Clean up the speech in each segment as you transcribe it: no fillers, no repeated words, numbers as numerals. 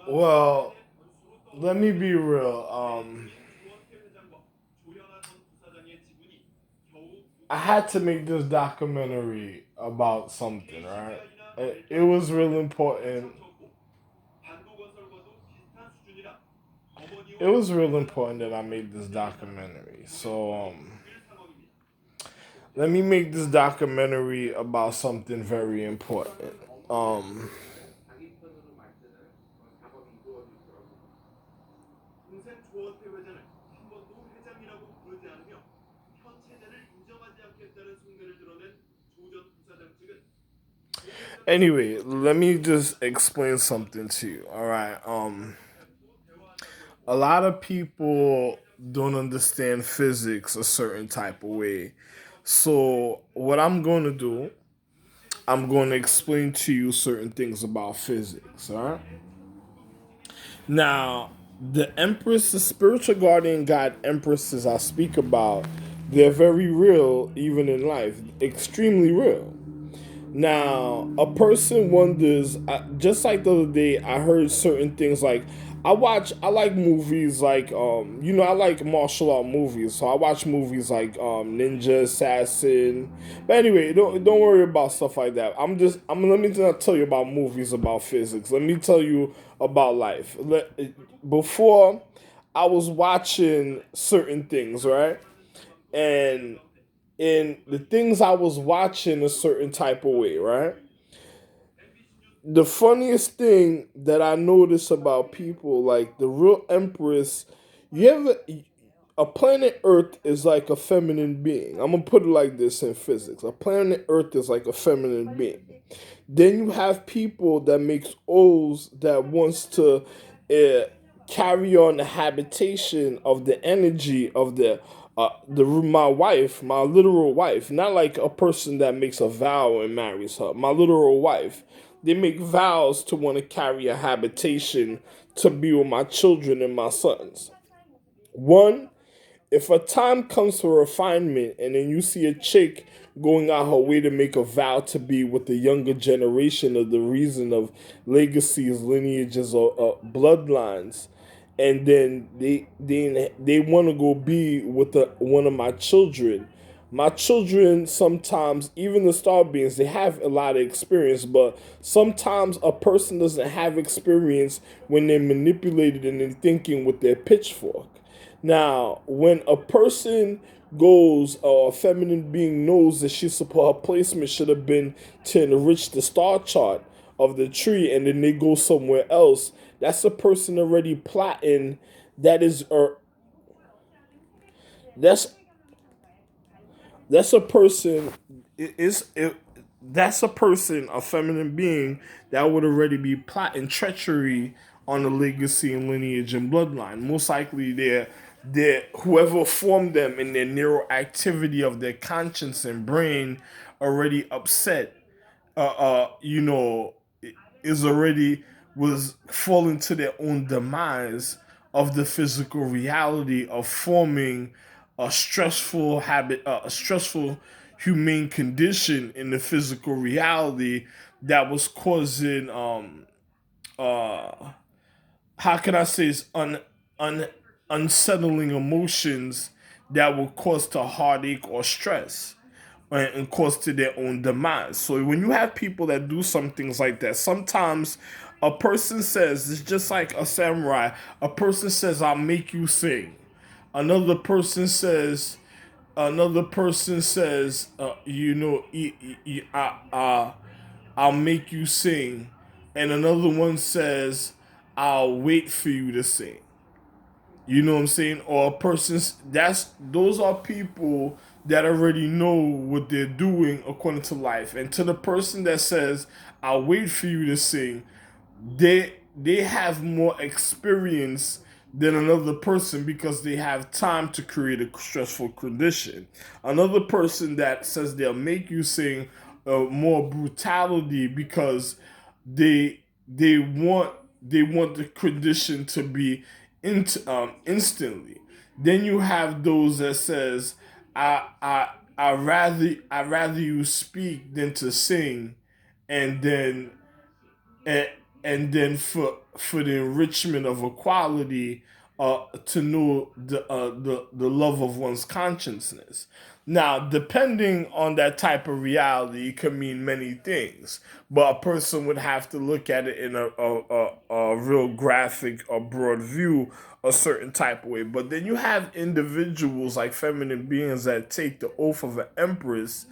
Well, let me be real. I had to make this documentary about something, right? It was really important. It was real important that I made this documentary. Let me make this documentary about something very important. Um, anyway, let me just explain something to you. All right. A lot of people don't understand physics a certain type of way. So what I'm going to do, I'm going to explain to you certain things about physics. All right. Now, the empress, the spiritual guardian god empresses I speak about, they're very real, even in life, extremely real. Now, a person wonders, just like the other day, I heard certain things like, I like movies like, I like martial art movies. So I watch movies like Ninja Assassin. But anyway, don't worry about stuff like that. Let me not tell you about movies about physics. Let me tell you about life. Before, I was watching certain things, right? And in the things I was watching a certain type of way, right? The funniest thing that I notice about people, like the real empress, you ever a planet Earth is like a feminine being. I'm gonna put it like this in physics. A planet Earth is like a feminine being. Then you have people that makes O's that wants to uh, carry on the habitation of the energy of the my wife, my literal wife, not like a person that makes a vow and marries her. My literal wife. They make vows to want to carry a habitation to be with my children and my sons. One, if a time comes for refinement and then you see a chick going out her way to make a vow to be with the younger generation of the reason of legacies, lineages, or bloodlines, and then they want to go be with one of my children. My children sometimes, even the star beings, they have a lot of experience, but sometimes a person doesn't have experience when they're manipulated and they're thinking with their pitchfork. Now, when a person goes, or a feminine being knows that her placement should have been to enrich the star chart of the tree, and then they go somewhere else, that's a person already plotting. That is, or that's that's a person. That's a person, a feminine being that would already be plotting treachery on the legacy and lineage and bloodline. Most likely, they're whoever formed them in their neural activity of their conscience and brain already upset. You know, is already was falling to their own demise of the physical reality of forming a stressful habit, a stressful humane condition in the physical reality that was causing uh how can I say it's un unsettling emotions that will cause to heartache or stress and cause to their own demise. So when you have people that do some things like that, sometimes a person says it's just like a samurai. A person says, "I'll make you sing." Another person says, I'll make you sing, and another one says, "I'll wait for you to sing." You know what I'm saying? Or a person's that's those are people that already know what they're doing according to life. And to the person that says, "I'll wait for you to sing," they have more experience than another person because they have time to create a stressful condition. Another person that says they'll make you sing more brutality because they want the condition to be instantly. Then you have those that says, I rather you speak than to sing," and then and, and then for the enrichment of equality, to know the love of one's consciousness. Now, depending on that type of reality, it can mean many things, but a person would have to look at it in a real graphic or broad view, a certain type of way. But then you have individuals like feminine beings that take the oath of an empress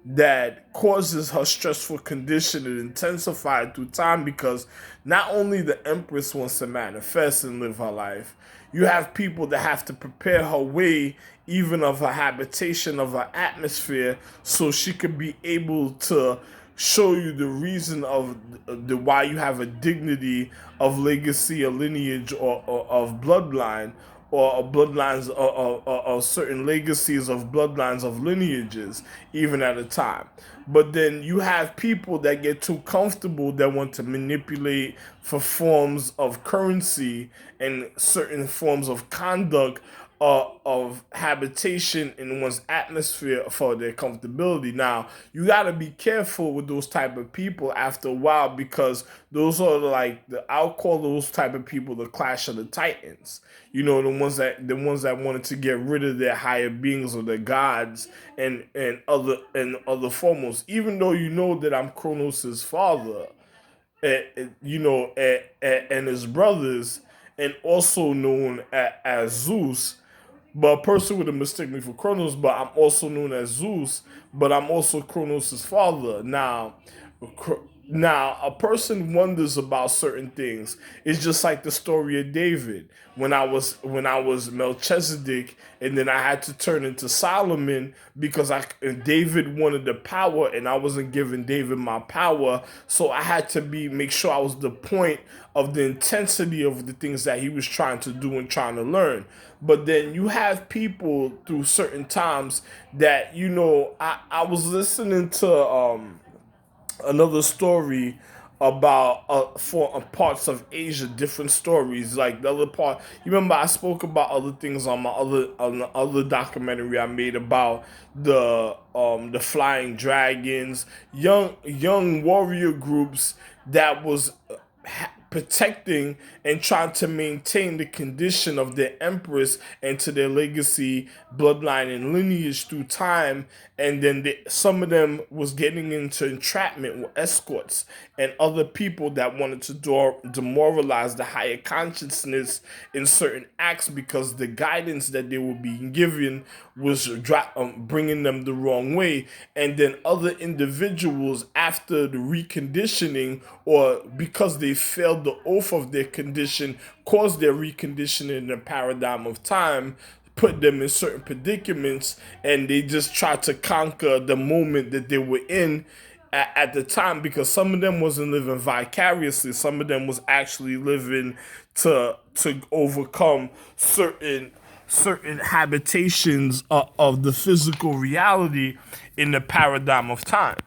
that causes her stressful condition and intensified through time, because not only the empress wants to manifest and live her life, you have people that have to prepare her way, even of her habitation, of her atmosphere, so she could be able to show you the reason of the why you have a dignity of legacy, a lineage, or of bloodline, or bloodlines, or certain legacies of bloodlines of lineages, even at a time. But then you have people that get too comfortable that want to manipulate for forms of currency and certain forms of conduct, of habitation in one's atmosphere for their comfortability. Now, you got to be careful with those type of people after a while, because those are like I'll call those type of people the clash of the titans. You know, the ones that wanted to get rid of their higher beings or their gods, and other foremost. Even though you know that I'm Kronos' father, and his brothers, and also known as Zeus. But a person would have mistaken me for Kronos, but I'm also known as Zeus, but I'm also Kronos' father. Now, a person wonders about certain things. It's just like the story of David. When I was Melchizedek, and then I had to turn into Solomon because David wanted the power, and I wasn't giving David my power, so I had to make sure I was the point of the intensity of the things that he was trying to do and trying to learn. But then you have people through certain times that I was listening to another story about for parts of Asia, different stories. Like the other part, you remember I spoke about other things on the other documentary I made about the flying dragons, young warrior groups that was protecting and trying to maintain the condition of their empress and to their legacy, bloodline, and lineage through time. And then some of them was getting into entrapment with escorts and other people that wanted to demoralize the higher consciousness in certain acts, because the guidance that they were being given was bringing them the wrong way. And then other individuals, after the reconditioning, or because they failed the oath of their condition, caused their reconditioning in the paradigm of time, put them in certain predicaments, and they just tried to conquer the moment that they were in at the time, because some of them wasn't living vicariously, some of them was actually living to overcome certain habitations of the physical reality in the paradigm of time.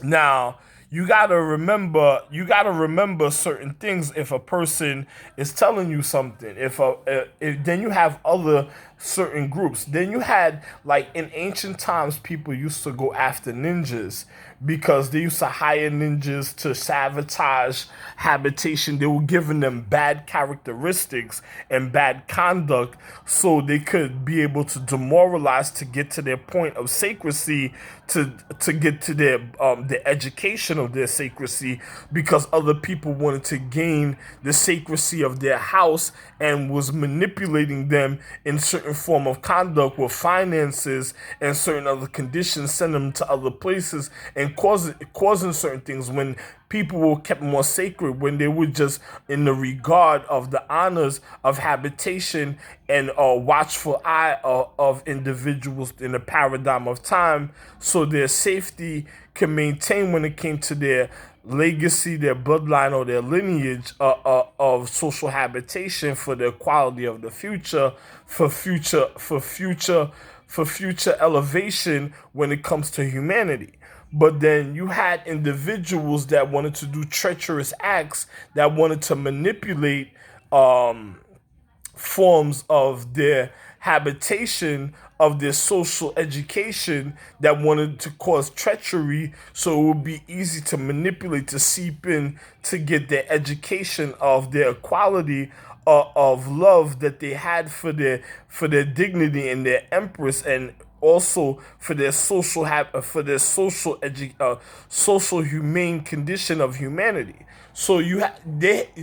Now, you gotta remember certain things if a person is telling you something. If then you have other certain groups. Then you had, like, in ancient times, people used to go after ninjas because they used to hire ninjas to sabotage habitation. They were giving them bad characteristics and bad conduct so they could be able to demoralize to get to their point of sacredcy, to get to the education of their sacredcy, because other people wanted to gain the sacredcy of their house and was manipulating them in certain form of conduct with finances and certain other conditions, send them to other places and causing certain things when people were kept more sacred, when they were just in the regard of the honors of habitation and a watchful eye of individuals in the paradigm of time, so their safety can maintain when it came to their legacy, their bloodline, or their lineage of social habitation for the quality of the future, for future elevation when it comes to humanity. But then you had individuals that wanted to do treacherous acts, that wanted to manipulate forms of their habitation of their social education that wanted to cause treachery, so it would be easy to manipulate, to seep in, to get their education of their equality, of love that they had for their dignity and their empress, and also for their for their social humane condition of humanity. So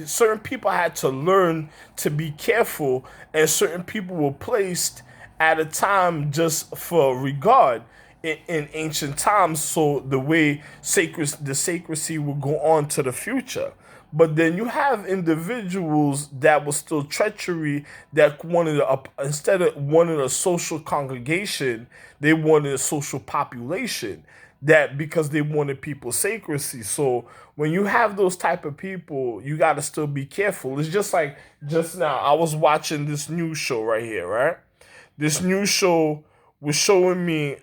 certain people had to learn to be careful, and certain people were placed at a time just for regard in ancient times, so the sacredcy will go on to the future. But then you have individuals that were still treachery, that wanted instead of wanting a social congregation, they wanted a social population, that because they wanted people's sacredcy. So when you have those type of people, you got to still be careful. It's just like just now, I was watching this news show right here, right? This new show was showing me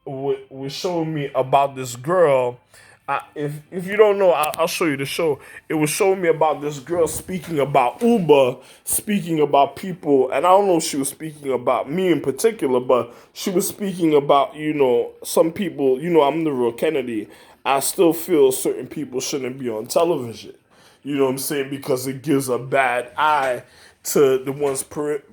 was showing me about this girl. If you don't know, I'll show you the show. It was showing me about this girl speaking about Uber, speaking about people, and I don't know if she was speaking about me in particular, but she was speaking about, some people. I'm the real Kennedy. I still feel certain people shouldn't be on television. You know what I'm saying? Because it gives a bad eye to the one's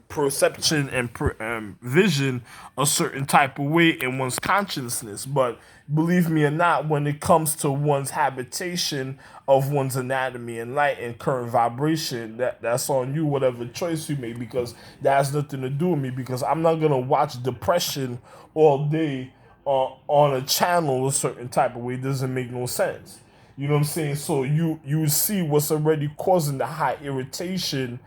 perception and vision a certain type of way in one's consciousness. But believe me or not, when it comes to one's habitation of one's anatomy and light and current vibration, that's on you, whatever choice you make, because that has nothing to do with me, because I'm not going to watch depression all day on a channel a certain type of way. It doesn't make no sense. You know what I'm saying? So you see what's already causing the high irritation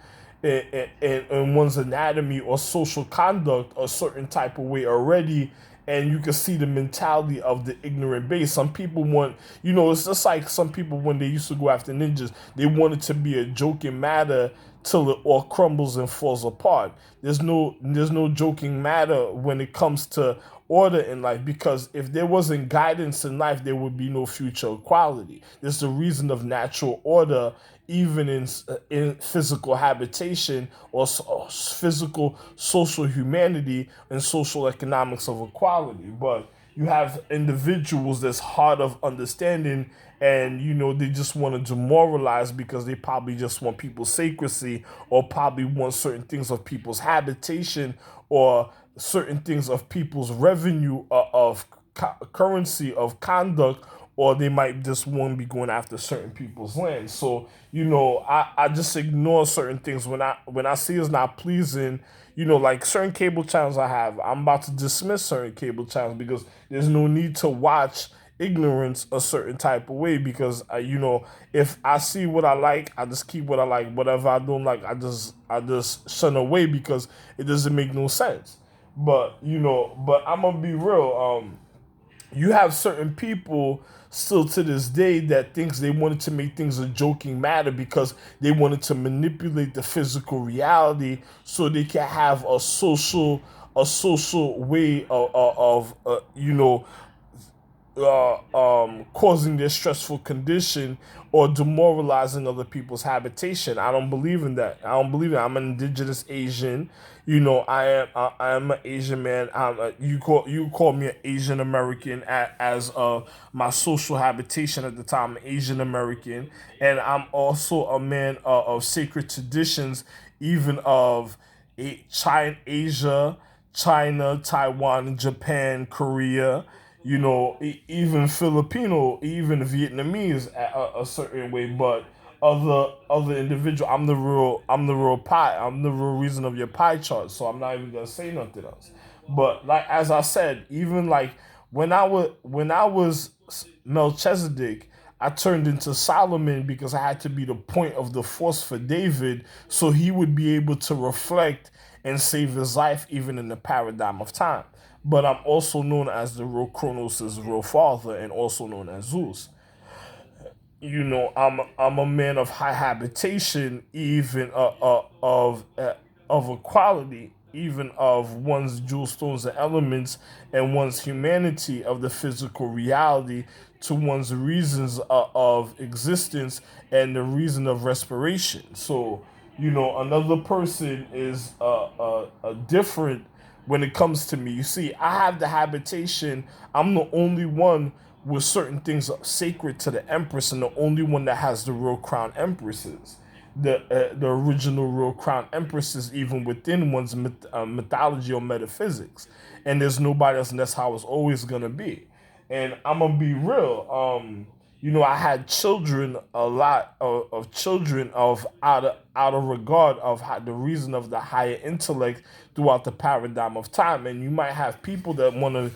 in one's anatomy or social conduct a certain type of way already, and you can see the mentality of the ignorant base. Some people want, it's just like some people when they used to go after ninjas, they want it to be a joking matter till it all crumbles and falls apart. There's no joking matter when it comes to order in life, because if there wasn't guidance in life, there would be no future equality. There's the reason of natural order, even in physical habitation or physical social humanity and social economics of equality. But you have individuals that's hard of understanding, and they just want to demoralize because they probably just want people's secrecy, or probably want certain things of people's habitation, or certain things of people's revenue, of currency, of conduct, or they might just want to be going after certain people's land. So I just ignore certain things when I see it's not pleasing. Like certain cable channels I have, I'm about to dismiss certain cable channels, because there's no need to watch ignorance a certain type of way, because if I see what I like, I just keep what I like. Whatever I don't like, I just shun away, because it doesn't make no sense. But I'm gonna be real. You have certain people still to this day that thinks they wanted to make things a joking matter, because they wanted to manipulate the physical reality so they can have a social way of causing their stressful condition or demoralizing other people's habitation. I don't believe in that. I don't believe it. I'm an indigenous Asian. I am an Asian man. You call me an Asian American as my social habitation at the time. I'm Asian American, and I'm also a man of sacred traditions, even of China, Taiwan, Japan, Korea, even Filipino, even Vietnamese a certain way. But other individual, I'm the real pie. I'm the real reason of your pie chart. So I'm not even gonna say nothing else. But like as I said, even like when I was Melchizedek, I turned into Solomon, because I had to be the point of the force for David, so he would be able to reflect and save his life even in the paradigm of time. But I'm also known as the real Kronos' real father, and also known as Zeus. I'm a man of high habitation, even of equality, even of one's jewel stones and elements, and one's humanity of the physical reality to one's reasons of existence and the reason of respiration. So Another person is different when it comes to me. You see, I have the habitation. I'm the only one with certain things sacred to the Empress, and the only one that has the real crown empresses. The original real crown empresses, even within one's mythology or metaphysics, and there's nobody else, and that's how it's always gonna be. And I'm gonna be real. I had children, a lot of children of out of regard of the reason of the higher intellect throughout the paradigm of time. And you might have people that want to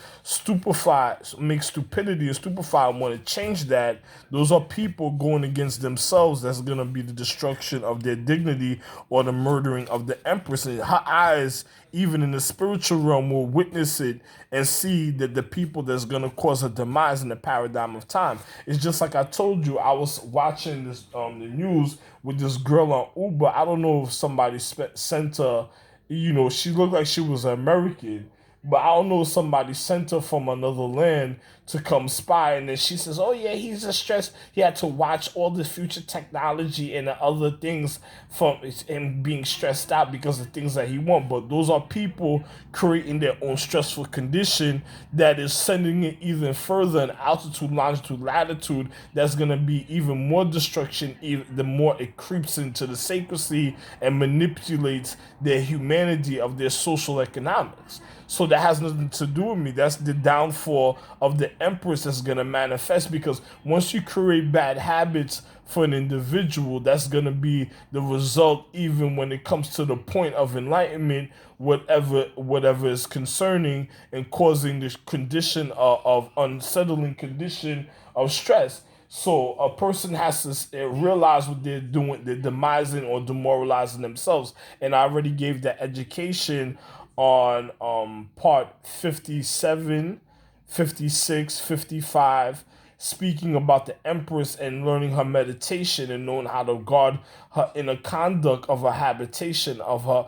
make stupidity and stupefy and want to change that. Those are people going against themselves. That's going to be the destruction of their dignity or the murdering of the Empress. And her eyes, even in the spiritual realm, will witness it and see that the people that's going to cause a demise in the paradigm of time. It's just like I told you, I was watching this the news with this girl on Uber. I don't know if somebody sent her, she looked like she was American, but I don't know if somebody sent her from another land to come spy. And then she says, oh yeah, he's just stressed. He had to watch all the future technology and the other things from him being stressed out because of things that he wants. But those are people creating their own stressful condition that is sending it even further in altitude, longitude, latitude. That's going to be even more destruction the more it creeps into the sacredcy and manipulates their humanity of their social economics. So that has nothing to do with me. That's the downfall of the Empress that's going to manifest, because once you create bad habits for an individual, that's going to be the result even when it comes to the point of enlightenment, whatever is concerning and causing this condition of unsettling condition of stress. So a person has to realize what they're doing. They're demising or demoralizing themselves. And I already gave that education on part 57, 56, 55, speaking about the Empress and learning her meditation and knowing how to guard her inner conduct of her habitation, of her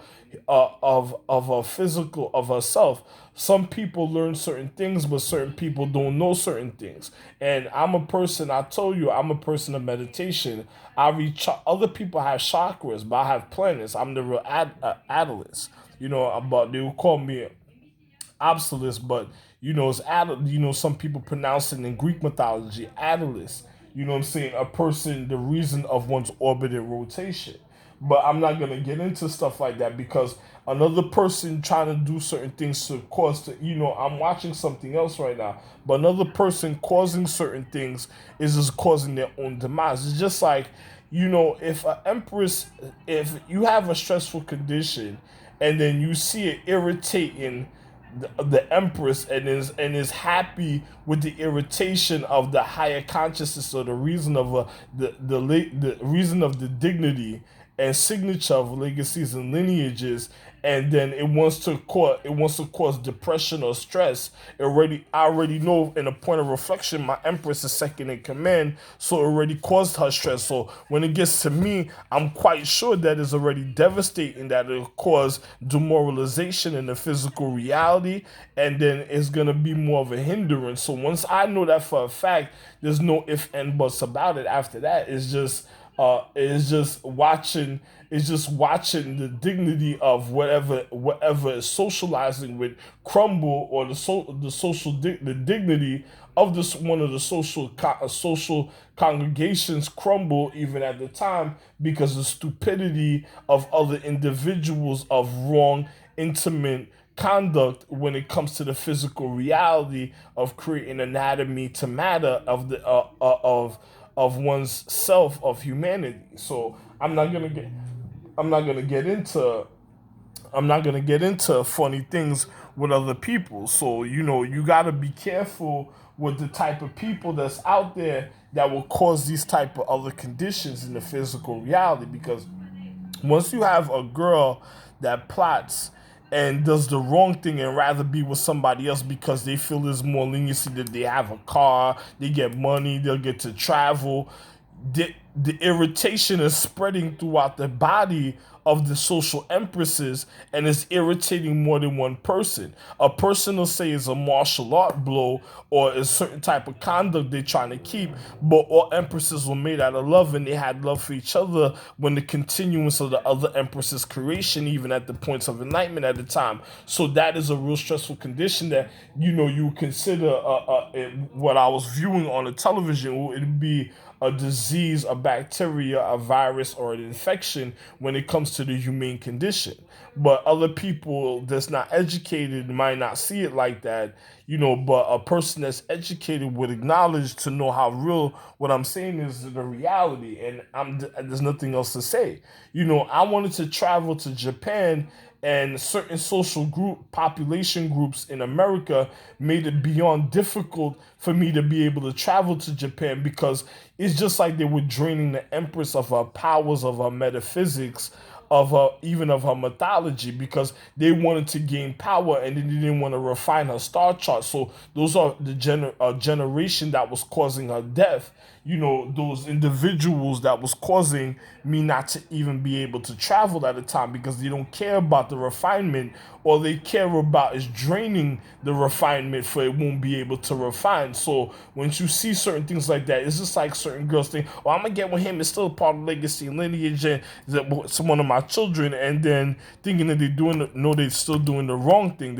of her physical, of herself. Some people learn certain things, but certain people don't know certain things. And I told you, I'm a person of meditation. I read, other people have chakras, but I have planets. I'm the real Atlas. But they will call me obsolete, but it's some people pronounce it in Greek mythology, Atlas. You know what I'm saying? A person, the reason of one's orbit and rotation. But I'm not gonna get into stuff like that, because another person trying to do certain things to cause I'm watching something else right now, but another person causing certain things is just causing their own demise. It's just like, if an empress, if you have a stressful condition and then you see it irritating the empress, and is happy with the irritation of the higher consciousness, or the reason of the reason of the dignity and signature of legacies and lineages, and then it wants to cause depression or stress. I already know, in a point of reflection, my empress is second in command, so it already caused her stress. So when it gets to me, I'm quite sure that it's already devastating, that it'll cause demoralization in the physical reality, and then it's gonna be more of a hindrance. So once I know that for a fact, there's no if and buts about it. After that, it's just watching the dignity of whatever is socializing with crumble, or the dignity of this one of the social congregations crumble, even at the time, because the stupidity of other individuals of wrong intimate conduct when it comes to the physical reality of creating anatomy to matter of one's self, of humanity. So I'm not gonna get into funny things with other people. So you gotta be careful with the type of people that's out there that will cause these type of other conditions in the physical reality. Because once you have a girl that plots and does the wrong thing and rather be with somebody else because they feel there's more leniency, that they have a car, they get money, they'll get to travel, the irritation is spreading throughout the body of the social empresses, and is irritating more than one person. A person will say it's a martial art blow or a certain type of conduct they're trying to keep, but all empresses were made out of love, and they had love for each other when the continuance of the other empresses' creation, even at the points of enlightenment at the time. So that is a real stressful condition that you consider what I was viewing on the television. It'd be a disease, a bacteria, a virus, or an infection when it comes to the humane condition. But other people that's not educated might not see it like that, but a person that's educated would acknowledge to know how real what I'm saying is the reality, and there's nothing else to say. I wanted to travel to Japan, and certain social group population groups in America made it beyond difficult for me to be able to travel to Japan, because it's just like they were draining the empress of her powers, of her metaphysics, of her, even of her mythology, because they wanted to gain power, and they didn't want to refine her star chart. So those are the generation that was causing her death. Those individuals that was causing me not to even be able to travel at the time, because they don't care about the refinement. All they care about is draining the refinement, for it won't be able to refine. So once you see certain things like that, it's just like certain girls think, "Oh, I'm gonna get with him. It's still part of legacy and lineage, and it's one of my children," and then thinking that they're still doing the wrong thing.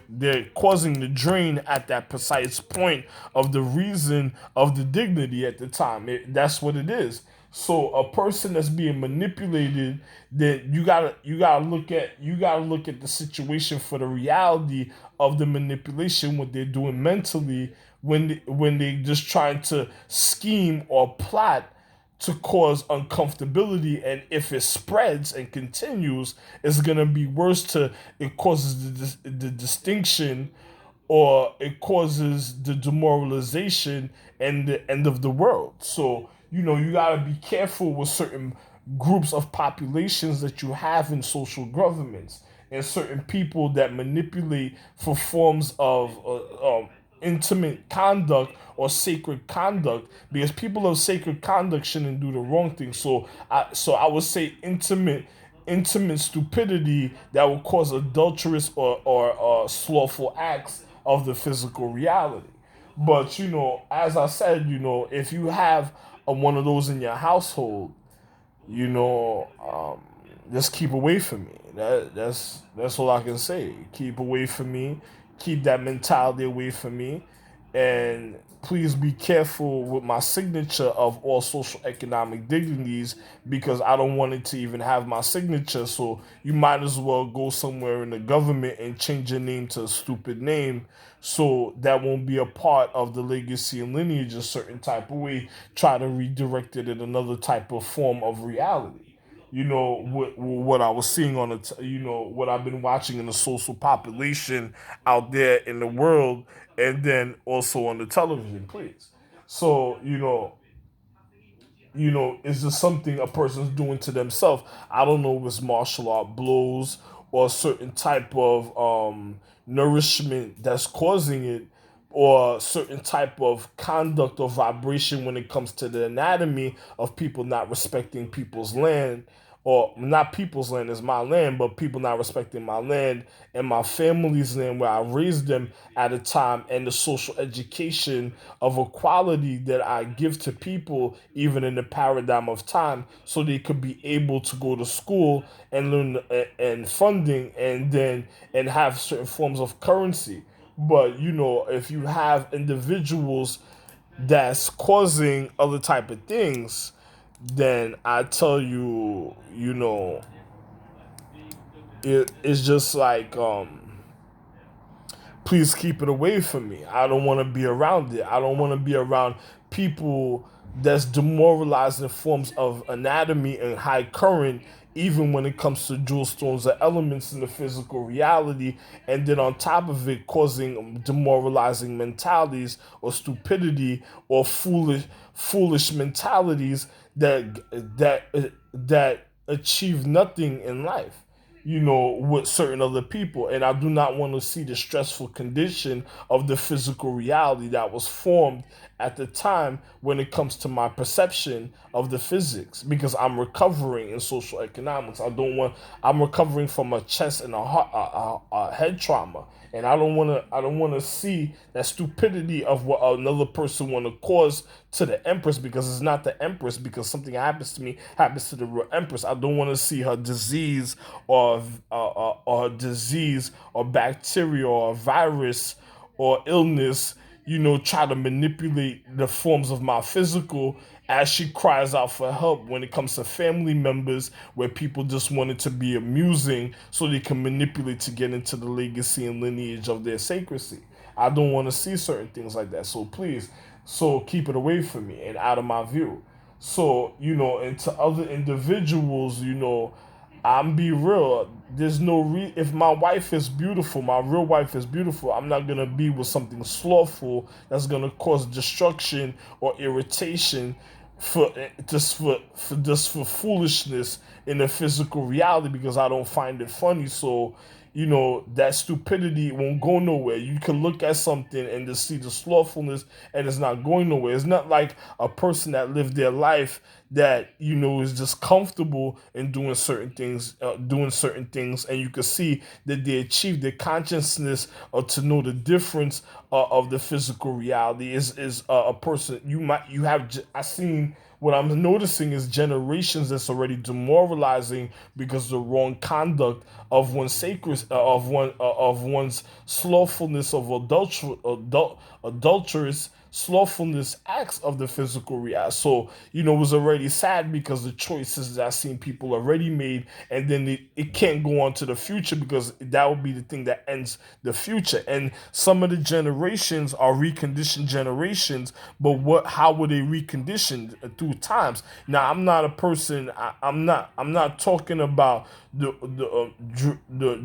They're causing the drain at that precise point of the reason of the dignity at the time. That's what it is. So a person that's being manipulated, that you gotta look at the situation for the reality of the manipulation, what they're doing mentally, when they just trying to scheme or plot to cause uncomfortability, and if it spreads and continues, it's gonna be worse. It causes the distinction, or it causes the demoralization and the end of the world. So you gotta be careful with certain groups of populations that you have in social governments, and certain people that manipulate for forms of intimate conduct or sacred conduct, because people of sacred conduct shouldn't do the wrong thing. So I would say intimate stupidity that will cause adulterous or slothful acts of the physical reality. But as I said, if you have one of those in your household, you know, just keep away from me. That's all I can say. Keep away from me. Keep that mentality away from me, and please be careful with my signature of all social economic dignities, because I don't want it to even have my signature. So you might as well go somewhere in the government and change your name to a stupid name, so that won't be a part of the legacy and lineage a certain type of way. Try to redirect it in another type of form of reality. What I was seeing on what I've been watching in the social population out there in the world, and then also on the television, please. So it's just something a person's doing to themselves. I don't know if it's martial art blows or a certain type of nourishment that's causing it, or a certain type of conduct or vibration when it comes to the anatomy of people not respecting people's land, or not people's land is my land, but people not respecting my land and my family's land where I raised them at a time, and the social education of equality that I give to people, even in the paradigm of time, so they could be able to go to school and learn, and funding, and then and have certain forms of currency. But if you have individuals that's causing other type of things, then I tell you, it's just like, please keep it away from me. I don't want to be around it. I don't want to be around people that's demoralizing forms of anatomy and high current, even when it comes to jewel stones or elements in the physical reality, and then on top of it, causing demoralizing mentalities or stupidity or foolish mentalities that achieve nothing in life. with certain other people. And I do not want to see the stressful condition of the physical reality that was formed at the time when it comes to my perception of the physics, because I'm recovering in social economics. I'm recovering from a chest and a head trauma. And I don't want to see that stupidity of what another person want to cause to the empress, because it's not the empress, because something happens to me happens to the real empress. I don't want to see her disease or disease or bacteria or virus or illness, try to manipulate the forms of my physical, as she cries out for help when it comes to family members, where people just want it to be amusing so they can manipulate to get into the legacy and lineage of their sacredcy. I don't want to see certain things like that. So please, keep it away from me and out of my view. So, and to other individuals, I'm be real. There's no if my wife is beautiful, my real wife is beautiful, I'm not gonna be with something slothful that's gonna cause destruction or irritation for just for foolishness in the physical reality, because I don't find it funny. So, that stupidity won't go nowhere. You can look at something and just see the slothfulness, and it's not going nowhere. It's not like a person that lived their life that is just comfortable in doing certain things, and you can see that they achieve the consciousness to know the difference of the physical reality. Is a person you have. I seen what I'm noticing is generations that's already demoralizing because of the wrong conduct of one's sacred of one's slothfulness of adulterous slothfulness acts of the physical reality. So, it was already sad because the choices that I've seen people already made, and then it can't go on to the future, because that would be the thing that ends the future. And some of the generations are reconditioned generations, but how were they reconditioned? Through times. Now, I'm not a person. I'm not talking about the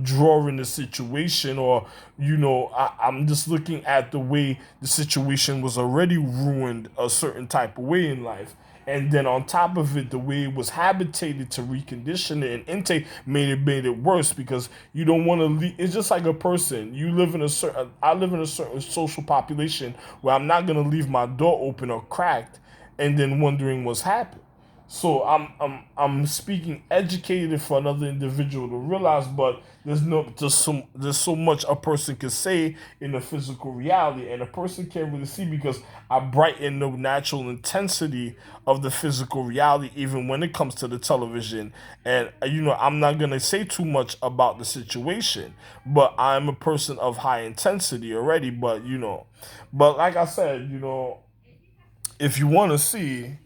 drawing the situation, or I'm just looking at the way the situation was already ruined a certain type of way in life. And then on top of it, the way it was habitated to recondition it and intake made it worse, because you don't want to leave. It's just like a person. I live in a certain social population where I'm not gonna leave my door open or cracked and then wondering what's happened. So I'm speaking educated for another individual to realize, but there's so much a person can say in the physical reality, and a person can't really see, because I brighten the natural intensity of the physical reality, even when it comes to the television. And I'm not gonna say too much about the situation, but I'm a person of high intensity already. But like I said, if you want to see.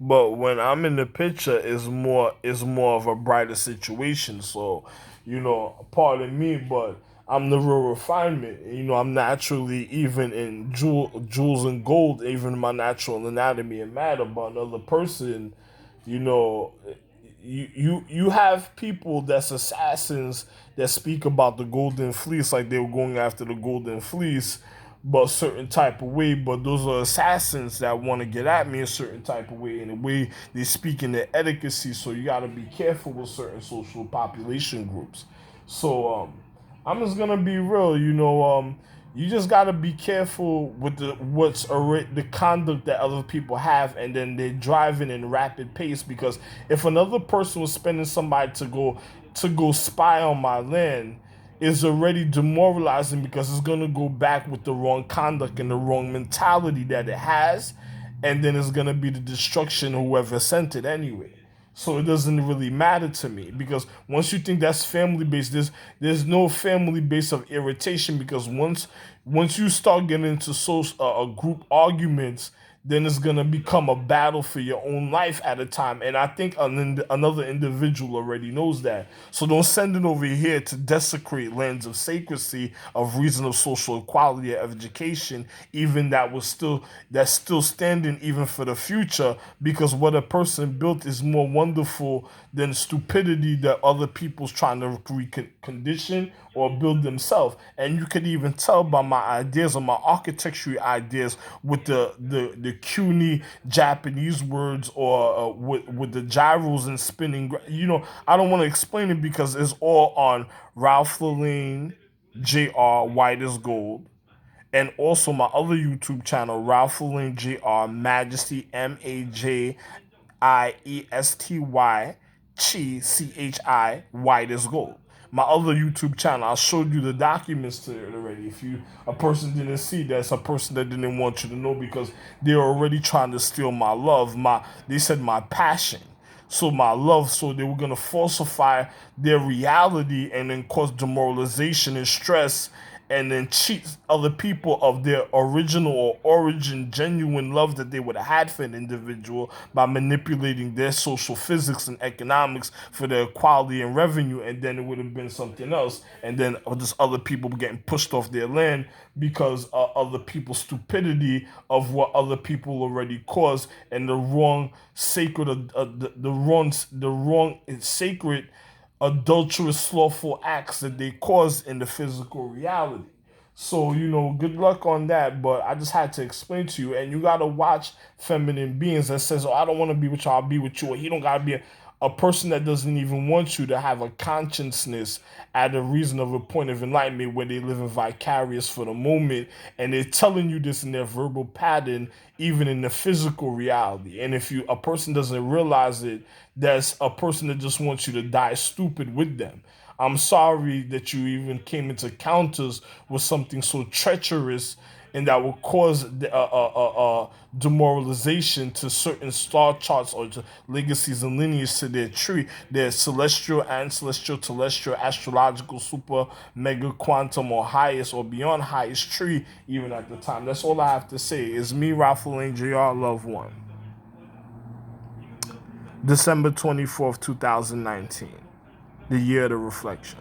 But when I'm in the picture, is more of a brighter situation. So, pardon me, but I'm the real refinement. I'm naturally even in jewels and gold, even in my natural anatomy and matter. But another person, you know, you have people that's assassins that speak about the golden fleece like they were going after the golden fleece, but a certain type of way. But those are assassins that want to get at me a certain type of way, in a way they speak in their etiquette. So you got to be careful with certain social population groups. So I'm just gonna be real. You just gotta be careful with the conduct that other people have, and then they're driving in rapid pace. Because if another person was spending somebody to go spy on my land, is already demoralizing, because it's gonna go back with the wrong conduct and the wrong mentality that it has, and then it's gonna be the destruction of whoever sent it anyway. So it doesn't really matter to me, because once you think that's family based, there's no family base of irritation, because once you start getting into group arguments, then it's gonna become a battle for your own life at a time. And I think another individual already knows that. So don't send it over here to desecrate lands of sacredcy, of reason of social equality, of education, even that's still standing even for the future, because what a person built is more wonderful than stupidity that other people's trying to recondition or build themselves. And you could even tell by my ideas or my architecture ideas with the the CUNY Japanese words or with the gyros and spinning. I don't want to explain it because it's all on Ralph Lane Jr. White is Gold. And also my other YouTube channel, Ralph Lane Jr. Majesty Majiesty Chi White is Gold. My other YouTube channel, I showed you the documents to it already. If a person didn't see that, it's a person that didn't want you to know because they're already trying to steal my love. They said my passion. So my love, so they were gonna falsify their reality and then cause demoralization and stress and then cheat other people of their original or origin, genuine love that they would have had for an individual by manipulating their social physics and economics for their equality and revenue, and then it would have been something else, and then just other people getting pushed off their land because of other people's stupidity of what other people already caused and the wrong sacred, the wrong sacred adulterous, slothful acts that they cause in the physical reality. So, good luck on that. But I just had to explain to you. And you got to watch feminine beings that says, oh, I don't want to be with you, I'll be with you. Or he don't got to be a person that doesn't even want you to have a consciousness at a reasonable point of enlightenment where they live in vicarious for the moment. And they're telling you this in their verbal pattern, even in the physical reality. And if a person doesn't realize it, that's a person that just wants you to die stupid with them. I'm sorry that you even came into encounters with something so treacherous and that will cause demoralization to certain star charts or to legacies and lineage to their tree, their celestial, ancestral, telestial, astrological, super, mega, quantum, or highest or beyond highest tree, even at the time. That's all I have to say. It's me, Ralph Lane Jr., Love One. December 24th, 2019. The year of the reflection.